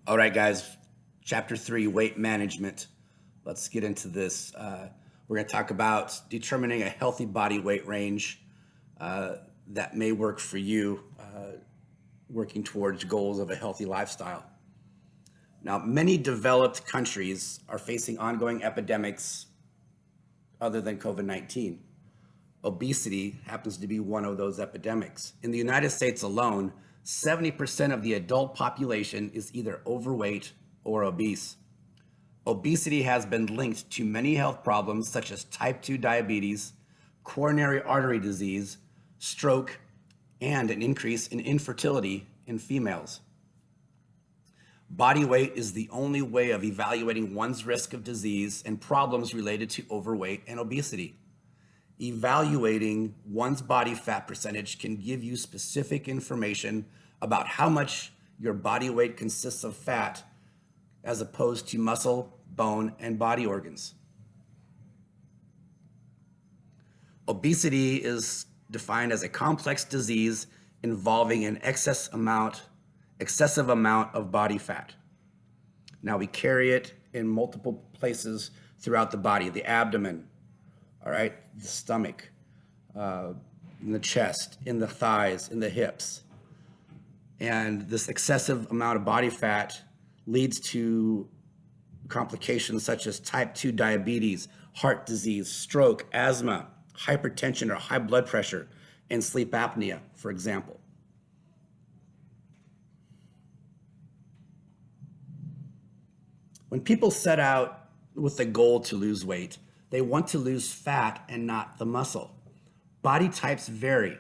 All right, guys, chapter 3, weight management. Let's get into this. We're going to talk about determining a healthy body weight range that may work for you, working towards goals of a healthy lifestyle. Now, many developed countries are facing ongoing epidemics other than COVID-19. Obesity happens to be one of those epidemics. In the United States alone, 70% of the adult population is either overweight or obese. Obesity has been linked to many health problems such as type 2 diabetes, coronary artery disease, stroke, and an increase in infertility in females. Body weight is the only way of evaluating one's risk of disease and problems related to overweight and obesity. Evaluating one's body fat percentage can give you specific information about how much your body weight consists of fat as opposed to muscle, bone, and body organs. Obesity is defined as a complex disease involving an excessive amount of body fat. Now, we carry it in multiple places throughout the body: the abdomen, all right, the stomach, in the chest, in the thighs, in the hips. And this excessive amount of body fat leads to complications such as type 2 diabetes, heart disease, stroke, asthma, hypertension or high blood pressure, and sleep apnea, for example. When people set out with the goal to lose weight, they want to lose fat and not the muscle. Body types vary.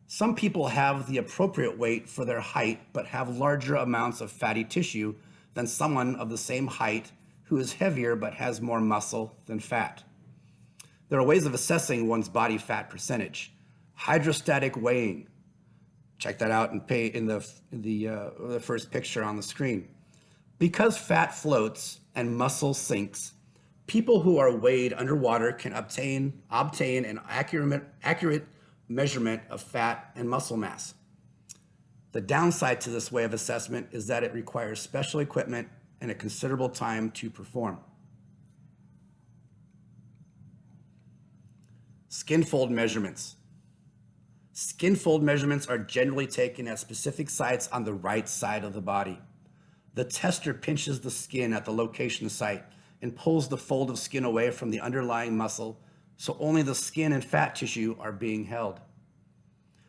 Some people have the appropriate weight for their height, but have larger amounts of fatty tissue than someone of the same height who is heavier but has more muscle than fat. There are ways of assessing one's body fat percentage. Hydrostatic weighing. Check that out in the first picture on the screen. Because fat floats and muscle sinks, people who are weighed underwater can obtain an accurate measurement of fat and muscle mass. The downside to this way of assessment is that it requires special equipment and a considerable time to perform. Skin fold measurements. Skin fold measurements are generally taken at specific sites on the right side of the body. The tester pinches the skin at the location site and pulls the fold of skin away from the underlying muscle, so only the skin and fat tissue are being held.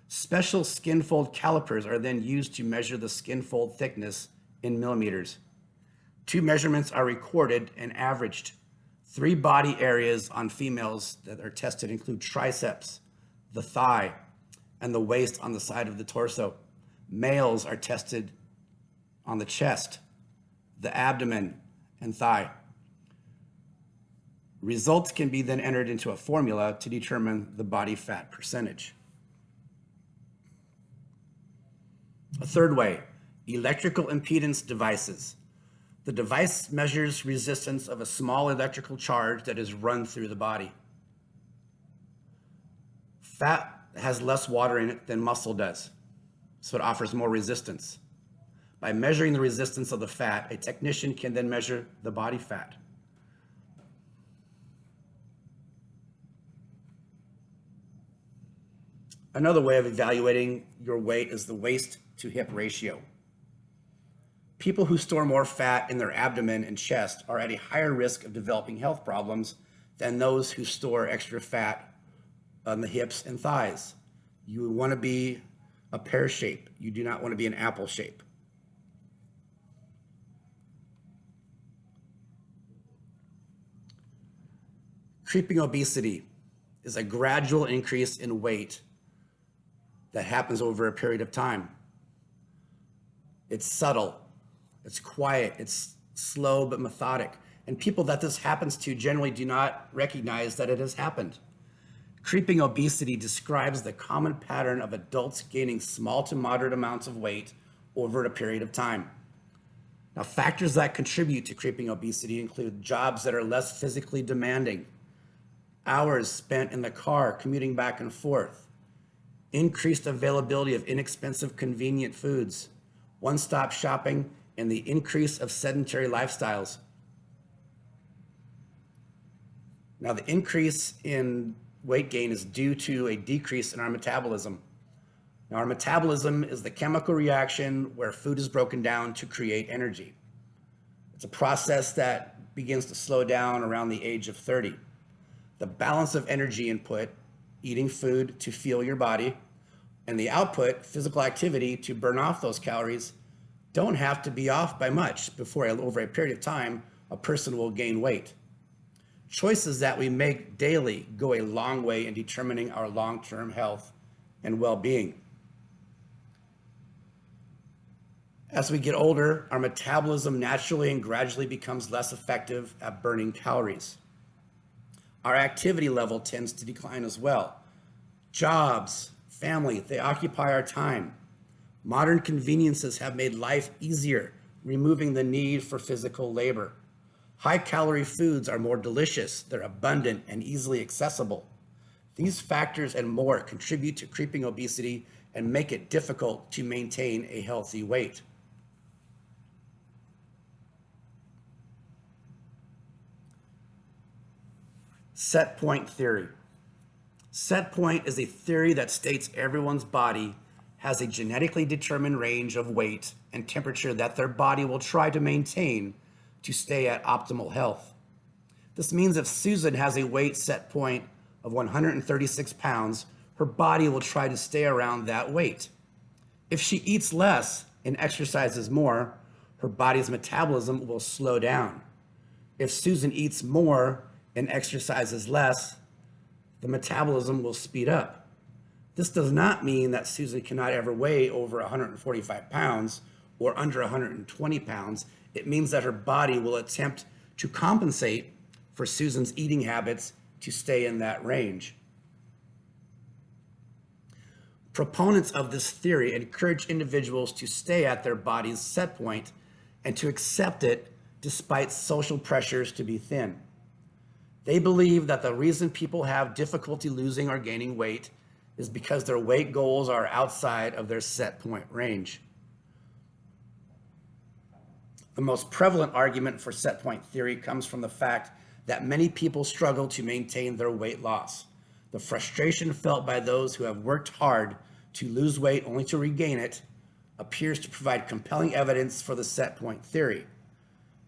Special skin fold calipers are then used to measure the skin fold thickness in millimeters. 2 measurements are recorded and averaged. 3 body areas on females that are tested include triceps, the thigh, and the waist on the side of the torso. Males are tested on the chest, the abdomen, and thigh. Results can be then entered into a formula to determine the body fat percentage. A third way, electrical impedance devices. The device measures resistance of a small electrical charge that is run through the body. Fat has less water in it than muscle does, so it offers more resistance. By measuring the resistance of the fat, a technician can then measure the body fat. Another way of evaluating your weight is the waist to hip ratio. People who store more fat in their abdomen and chest are at a higher risk of developing health problems than those who store extra fat on the hips and thighs. You want to be a pear shape. You do not want to be an apple shape. Creeping obesity is a gradual increase in weight that happens over a period of time. It's subtle, it's quiet, it's slow but methodic. And people that this happens to generally do not recognize that it has happened. Creeping obesity describes the common pattern of adults gaining small to moderate amounts of weight over a period of time. Now, factors that contribute to creeping obesity include jobs that are less physically demanding, hours spent in the car commuting back and forth, increased availability of inexpensive, convenient foods, one-stop shopping, and the increase of sedentary lifestyles. Now, the increase in weight gain is due to a decrease in our metabolism. Now, our metabolism is the chemical reaction where food is broken down to create energy. It's a process that begins to slow down around the age of 30. The balance of energy input, eating food to fuel your body, and the output, physical activity to burn off those calories, don't have to be off by much before over a period of time, a person will gain weight. Choices that we make daily go a long way in determining our long-term health and well-being. As we get older, our metabolism naturally and gradually becomes less effective at burning calories. Our activity level tends to decline as well. Jobs, family, they occupy our time. Modern conveniences have made life easier, removing the need for physical labor. High-calorie foods are more delicious, they're abundant and easily accessible. These factors and more contribute to creeping obesity and make it difficult to maintain a healthy weight. Set point theory. Set point is a theory that states everyone's body has a genetically determined range of weight and temperature that their body will try to maintain to stay at optimal health. This means if Susan has a weight set point of 136 pounds, her body will try to stay around that weight. If she eats less and exercises more, her body's metabolism will slow down. If Susan eats more and exercises less, the metabolism will speed up. This does not mean that Susan cannot ever weigh over 145 pounds or under 120 pounds. It means that her body will attempt to compensate for Susan's eating habits to stay in that range. Proponents of this theory encourage individuals to stay at their body's set point and to accept it despite social pressures to be thin. They believe that the reason people have difficulty losing or gaining weight is because their weight goals are outside of their set point range. The most prevalent argument for set point theory comes from the fact that many people struggle to maintain their weight loss. The frustration felt by those who have worked hard to lose weight only to regain it appears to provide compelling evidence for the set point theory.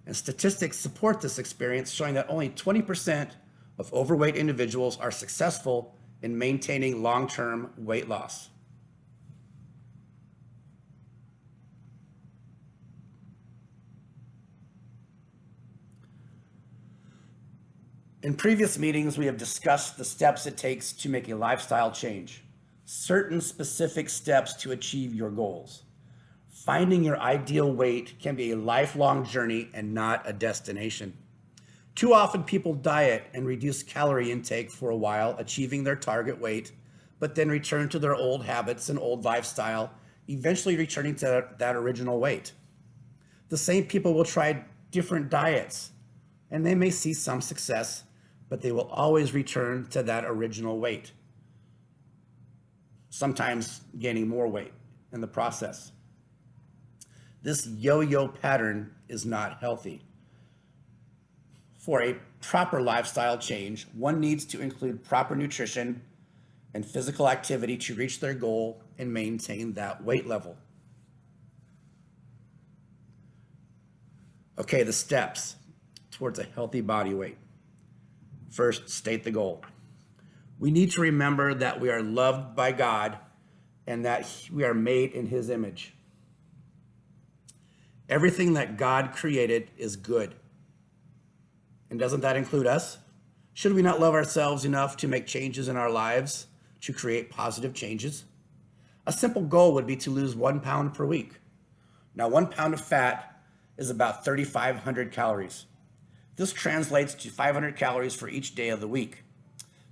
And statistics support this experience, showing that only 20% of overweight individuals are successful in maintaining long-term weight loss. In previous meetings, we have discussed the steps it takes to make a lifestyle change, certain specific steps to achieve your goals. Finding your ideal weight can be a lifelong journey and not a destination. Too often people diet and reduce calorie intake for a while, achieving their target weight, but then return to their old habits and old lifestyle, eventually returning to that original weight. The same people will try different diets, and they may see some success, but they will always return to that original weight, sometimes gaining more weight in the process. This yo-yo pattern is not healthy. For a proper lifestyle change, one needs to include proper nutrition and physical activity to reach their goal and maintain that weight level. Okay, the steps towards a healthy body weight. First, state the goal. We need to remember that we are loved by God and that we are made in His image. Everything that God created is good. And doesn't that include us? Should we not love ourselves enough to make changes in our lives to create positive changes? A simple goal would be to lose 1 pound per week. Now, 1 pound of fat is about 3,500 calories. This translates to 500 calories for each day of the week.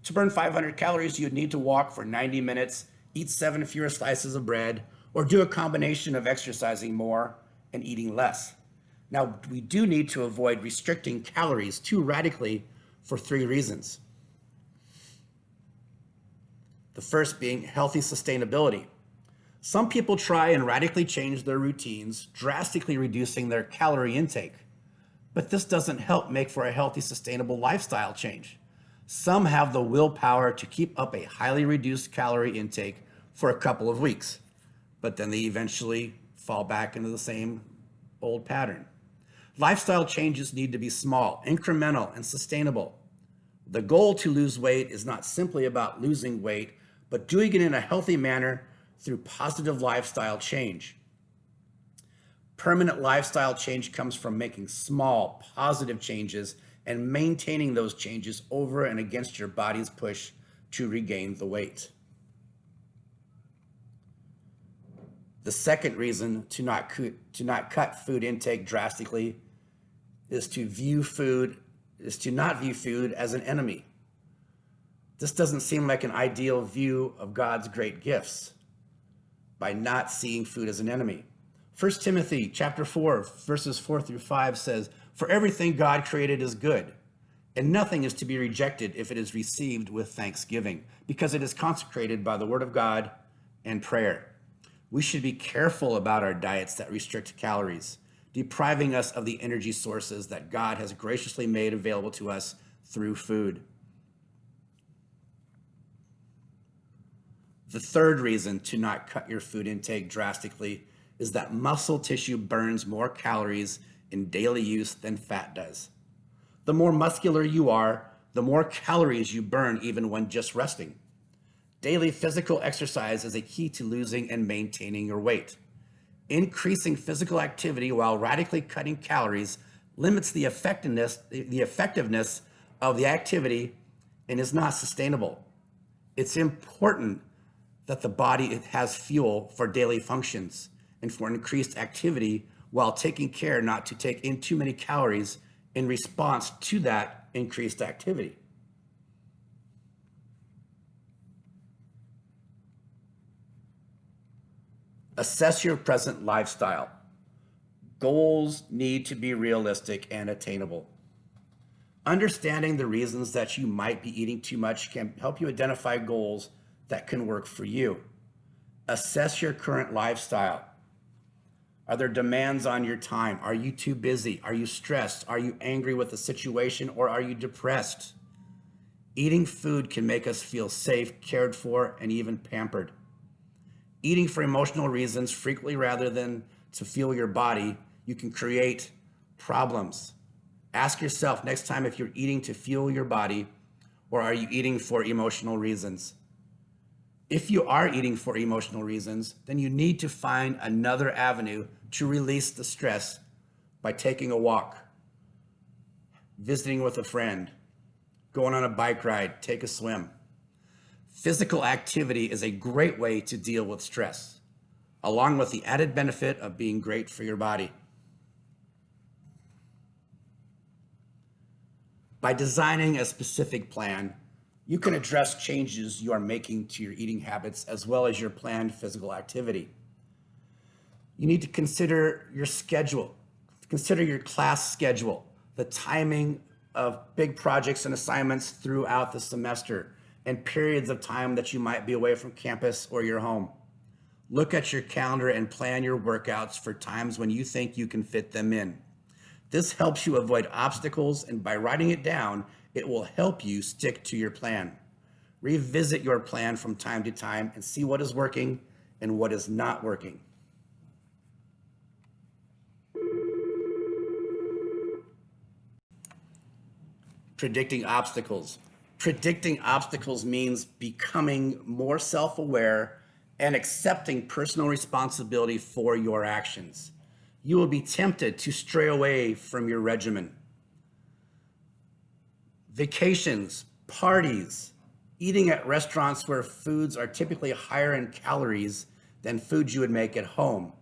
To burn 500 calories, you'd need to walk for 90 minutes, eat 7 fewer slices of bread, or do a combination of exercising more and eating less. Now, we do need to avoid restricting calories too radically for 3 reasons. The first being healthy sustainability. Some people try and radically change their routines, drastically reducing their calorie intake. But this doesn't help make for a healthy, sustainable lifestyle change. Some have the willpower to keep up a highly reduced calorie intake for a couple of weeks, but then they eventually fall back into the same old pattern. Lifestyle changes need to be small, incremental, and sustainable. The goal to lose weight is not simply about losing weight, but doing it in a healthy manner through positive lifestyle change. Permanent lifestyle change comes from making small, positive changes and maintaining those changes over and against your body's push to regain the weight. The second reason to not cut food intake drastically is to not view food as an enemy. This doesn't seem like an ideal view of God's great gifts by not seeing food as an enemy. 1 Timothy chapter 4, verses 4 through 5 says, "For everything God created is good, and nothing is to be rejected if it is received with thanksgiving, because it is consecrated by the word of God and prayer." We should be careful about our diets that restrict calories, depriving us of the energy sources that God has graciously made available to us through food. The third reason to not cut your food intake drastically is that muscle tissue burns more calories in daily use than fat does. The more muscular you are, the more calories you burn even when just resting. Daily physical exercise is a key to losing and maintaining your weight. Increasing physical activity while radically cutting calories limits the effectiveness of the activity and is not sustainable. It's important that the body has fuel for daily functions and for increased activity while taking care not to take in too many calories in response to that increased activity. Assess your present lifestyle. Goals need to be realistic and attainable. Understanding the reasons that you might be eating too much can help you identify goals that can work for you. Assess your current lifestyle. Are there demands on your time? Are you too busy? Are you stressed? Are you angry with the situation, or are you depressed? Eating food can make us feel safe, cared for, and even pampered. Eating for emotional reasons frequently rather than to fuel your body, you can create problems. Ask yourself next time if you're eating to fuel your body, or are you eating for emotional reasons? If you are eating for emotional reasons, then you need to find another avenue to release the stress by taking a walk, visiting with a friend, going on a bike ride, take a swim. Physical activity is a great way to deal with stress, along with the added benefit of being great for your body. By designing a specific plan, you can address changes you are making to your eating habits as well as your planned physical activity. You need to consider your schedule, consider your class schedule, the timing of big projects and assignments throughout the semester, and periods of time that you might be away from campus or your home. Look at your calendar and plan your workouts for times when you think you can fit them in. This helps you avoid obstacles, and by writing it down, it will help you stick to your plan. Revisit your plan from time to time and see what is working and what is not working. Predicting obstacles. Predicting obstacles means becoming more self-aware and accepting personal responsibility for your actions. You will be tempted to stray away from your regimen. Vacations, parties, eating at restaurants where foods are typically higher in calories than foods you would make at home.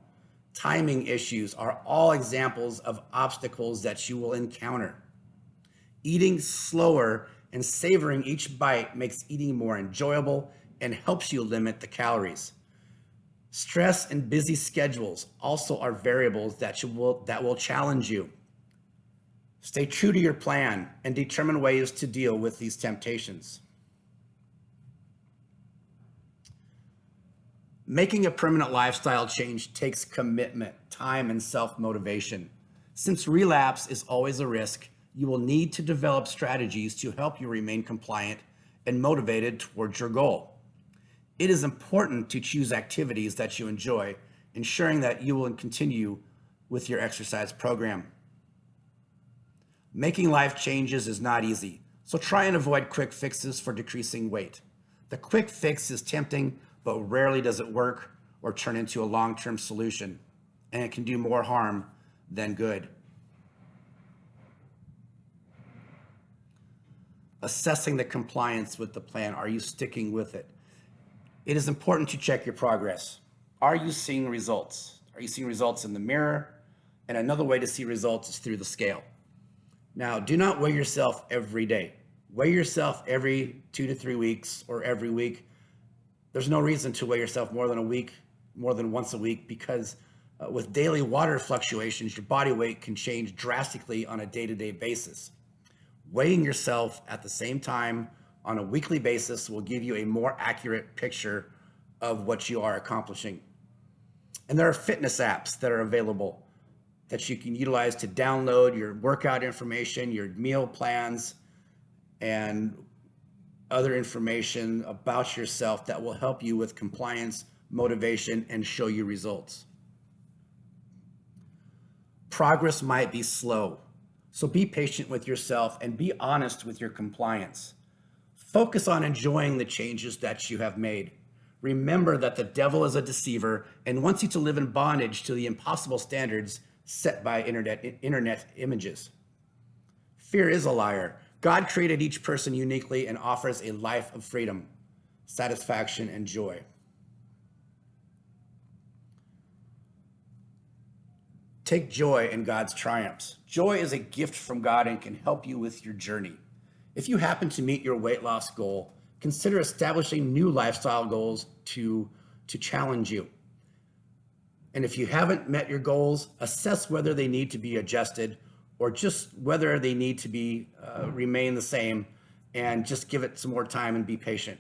Timing issues are all examples of obstacles that you will encounter. Eating slower and savoring each bite makes eating more enjoyable and helps you limit the calories. Stress and busy schedules also are variables that will challenge you. Stay true to your plan and determine ways to deal with these temptations. Making a permanent lifestyle change takes commitment, time, and self-motivation. Since relapse is always a risk, you will need to develop strategies to help you remain compliant and motivated towards your goal. It is important to choose activities that you enjoy, ensuring that you will continue with your exercise program. Making life changes is not easy, so try and avoid quick fixes for decreasing weight. The quick fix is tempting, but rarely does it work or turn into a long-term solution, and it can do more harm than good. Assessing the compliance with the plan. Are you sticking with it? It is important to check your progress. Are you seeing results? Are you seeing results in the mirror? And another way to see results is through the scale. Now, do not weigh yourself every day. Weigh yourself every 2 to 3 weeks or every week. There's no reason to weigh yourself more than once a week, because with daily water fluctuations, your body weight can change drastically on a day-to-day basis. Weighing yourself at the same time on a weekly basis will give you a more accurate picture of what you are accomplishing. And there are fitness apps that are available that you can utilize to download your workout information, your meal plans, and other information about yourself that will help you with compliance, motivation, and show you results. Progress might be slow, so be patient with yourself and be honest with your compliance. Focus on enjoying the changes that you have made. Remember that the devil is a deceiver and wants you to live in bondage to the impossible standards set by internet images. Fear is a liar. God created each person uniquely and offers a life of freedom, satisfaction, and joy. Take joy in God's triumphs. Joy is a gift from God and can help you with your journey. If you happen to meet your weight loss goal, consider establishing new lifestyle goals to challenge you. And if you haven't met your goals, assess whether they need to be adjusted or just whether they need to be remain the same, and just give it some more time and be patient.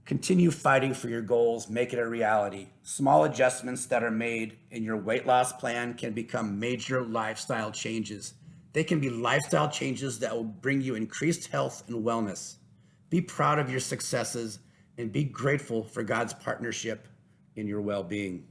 Continue fighting for your goals, make it a reality. Small adjustments that are made in your weight loss plan can become major lifestyle changes. They can be lifestyle changes that will bring you increased health and wellness. Be proud of your successes and be grateful for God's partnership in your well-being.